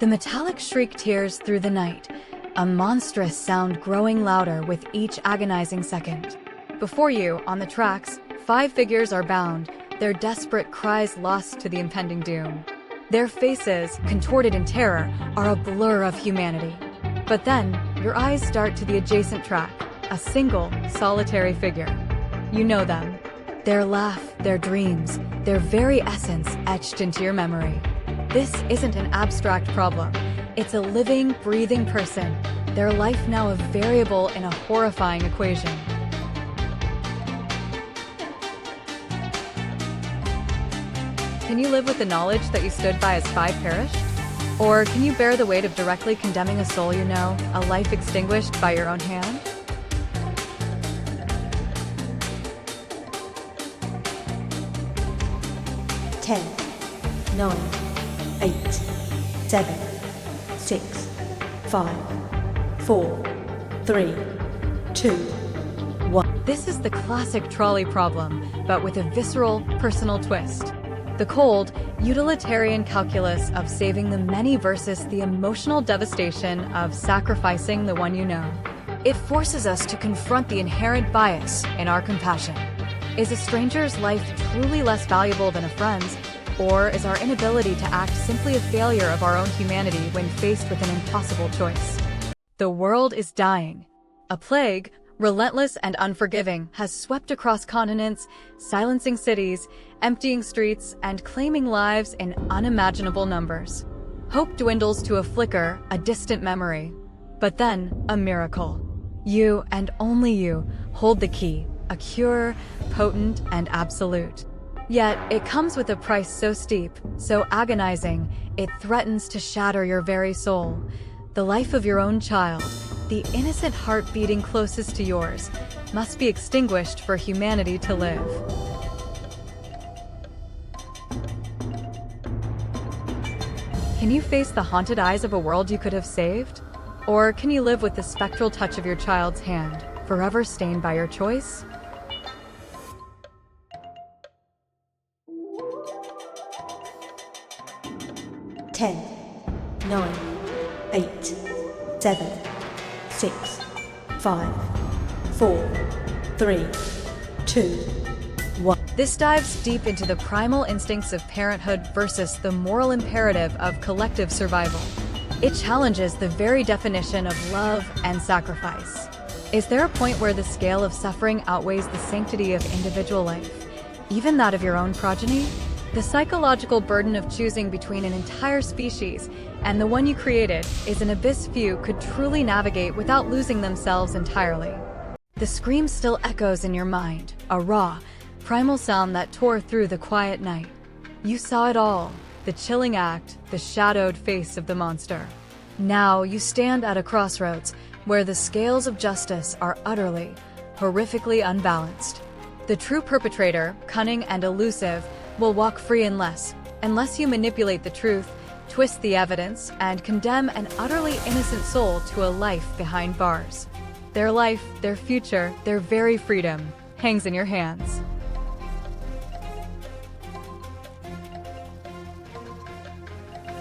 The metallic shriek tears through the night, a monstrous sound growing louder with each agonizing second. Before you, on the tracks, 5 figures are bound, their desperate cries lost to the impending doom. Their faces, contorted in terror, are a blur of humanity. But then, your eyes dart to the adjacent track, a single, solitary figure. You know them. Their laugh, their dreams, their very essence etched into your memory. This isn't an abstract problem. It's a living, breathing person, their life now a variable in a horrifying equation. Can you live with the knowledge that you stood by as 5 perished? Or can you bear the weight of directly condemning a soul you know, a life extinguished by your own hand? Ten, 9, 8, 7, 6, 5, 4, 3, 2, 1. This is the classic trolley problem, but with a visceral, personal twist. The cold, utilitarian calculus of saving the many versus the emotional devastation of sacrificing the one you know. It forces us to confront the inherent bias in our compassion. Is a stranger's life truly less valuable than a friend's, or is our inability to act simply a failure of our own humanity when faced with an impossible choice? The world is dying. A plague, relentless and unforgiving, has swept across continents, silencing cities, emptying streets, and claiming lives in unimaginable numbers. Hope dwindles to a flicker, a distant memory. But then, a miracle. You, and only you, hold the key, a cure, potent and absolute. Yet, it comes with a price so steep, so agonizing, it threatens to shatter your very soul. The life of your own child, the innocent heart beating closest to yours, must be extinguished for humanity to live. Can you face the haunted eyes of a world you could have saved? Or can you live with the spectral touch of your child's hand, forever stained by your choice? Ten, 9, 8, 7, 6, 5, 4, 3, 2, 1. This dives deep into the primal instincts of parenthood versus the moral imperative of collective survival. It challenges the very definition of love and sacrifice. Is there a point where the scale of suffering outweighs the sanctity of individual life, even that of your own progeny? The psychological burden of choosing between an entire species and the one you created is an abyss few could truly navigate without losing themselves entirely. The scream still echoes in your mind, a raw, primal sound that tore through the quiet night. You saw it all, the chilling act, the shadowed face of the monster. Now you stand at a crossroads where the scales of justice are utterly, horrifically unbalanced. The true perpetrator, cunning and elusive, will walk free unless you manipulate the truth, twist the evidence, and condemn an utterly innocent soul to a life behind bars. Their life, their future, their very freedom hangs in your hands.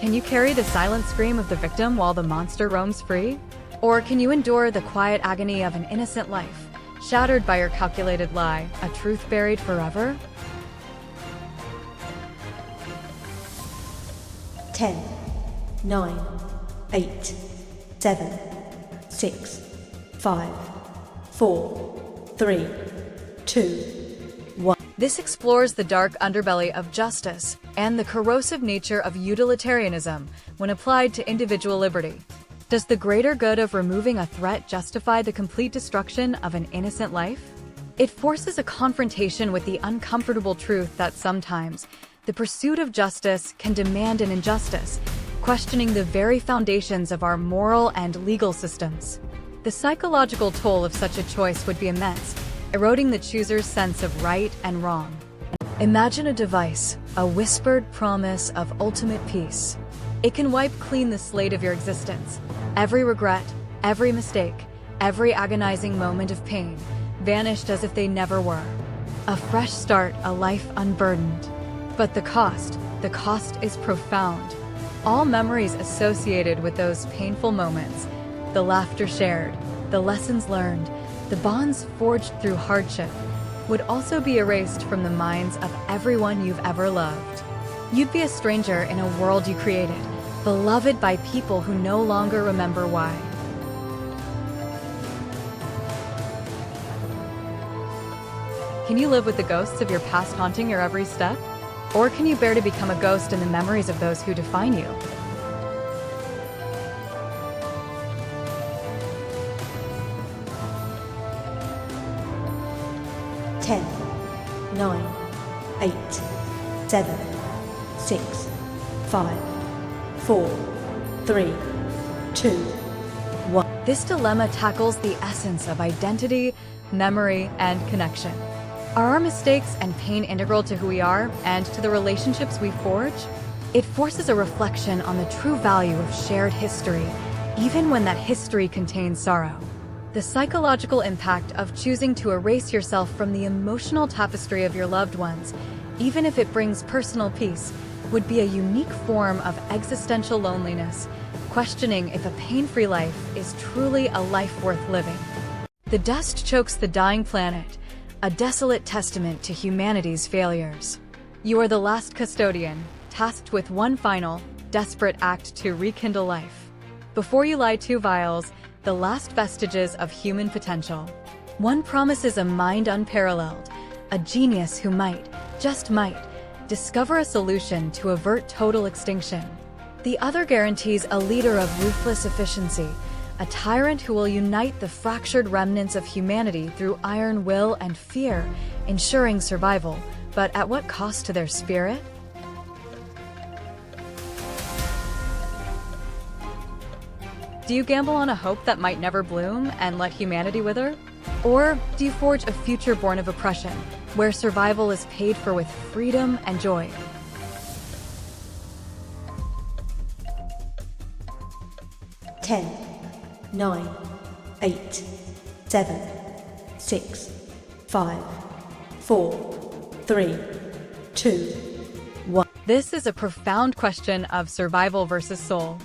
Can you carry the silent scream of the victim while the monster roams free? Or can you endure the quiet agony of an innocent life, shattered by your calculated lie, a truth buried forever? 10, 9, 8, 7, 6, 5, 4, 3, 2, 1. This explores the dark underbelly of justice and the corrosive nature of utilitarianism when applied to individual liberty. Does the greater good of removing a threat justify the complete destruction of an innocent life? It forces a confrontation with the uncomfortable truth that sometimes the pursuit of justice can demand an injustice, questioning the very foundations of our moral and legal systems. The psychological toll of such a choice would be immense, eroding the chooser's sense of right and wrong. Imagine a device, a whispered promise of ultimate peace. It can wipe clean the slate of your existence. Every regret, every mistake, every agonizing moment of pain vanished as if they never were. A fresh start, a life unburdened. But the cost is profound. All memories associated with those painful moments, the laughter shared, the lessons learned, the bonds forged through hardship, would also be erased from the minds of everyone you've ever loved. You'd be a stranger in a world you created, beloved by people who no longer remember why. Can you live with the ghosts of your past haunting your every step? Or can you bear to become a ghost in the memories of those who define you? Ten, 9, 8, 7, 6, 5, 4, 3, 2, 1. This dilemma tackles the essence of identity, memory, and connection. Are our mistakes and pain integral to who we are and to the relationships we forge? It forces a reflection on the true value of shared history, even when that history contains sorrow. The psychological impact of choosing to erase yourself from the emotional tapestry of your loved ones, even if it brings personal peace, would be a unique form of existential loneliness, questioning if a pain-free life is truly a life worth living. The dust chokes the dying planet, a desolate testament to humanity's failures. You are the last custodian, tasked with one final, desperate act to rekindle life. Before you lie two vials, the last vestiges of human potential. One promises a mind unparalleled, a genius who might, just might, discover a solution to avert total extinction. The other guarantees a leader of ruthless efficiency, a tyrant who will unite the fractured remnants of humanity through iron will and fear, ensuring survival, but at what cost to their spirit? Do you gamble on a hope that might never bloom and let humanity wither? Or do you forge a future born of oppression, where survival is paid for with freedom and joy? Ten, 9, 8, 7, 6, 5, 4, 3, 2, 1. This is a profound question of survival versus soul.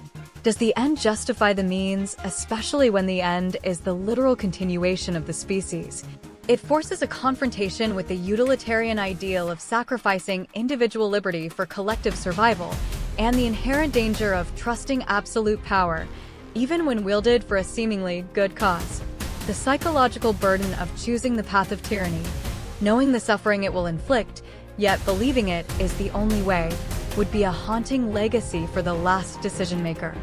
Does the end justify the means, especially when the end is the literal continuation of the species? It forces a confrontation with the utilitarian ideal of sacrificing individual liberty for collective survival, and the inherent danger of trusting absolute power, even when wielded for a seemingly good cause. The psychological burden of choosing the path of tyranny, knowing the suffering it will inflict, yet believing it is the only way, would be a haunting legacy for the last decision maker.